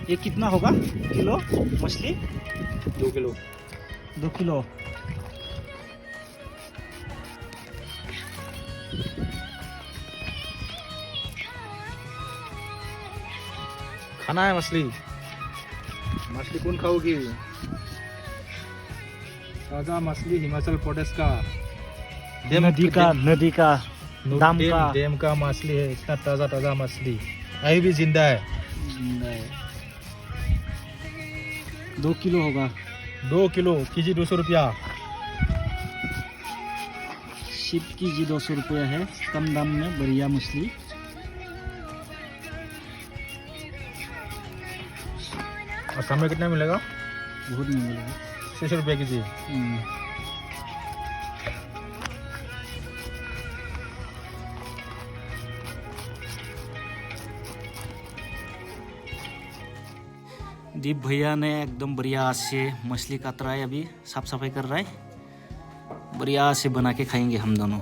ये कितना होगा किलो मछली? 2 किलो। 2 किलो। खाना है मछली। मछली कौन खाओगी? ताज़ा मछली हिमाचल प्रदेश का नदी का दाम का डैम का मछली है। इतना ताज़ा ताज़ा मछली अभी भी जिंदा है। 2 किलो होगा। 2 किलो केजी 200 रुपया। शिप केजी 200 रुपया है, कम दाम में बढ़िया मछली। और सामने कितना मिलेगा? बहुत मिलेगा। 600 रुपया केजी। दीप भैया ने एकदम बढ़िया से मछली काट रहा है, अभी साफ सफाई कर रहा है। बढ़िया से बना के खाएंगे हम दोनों।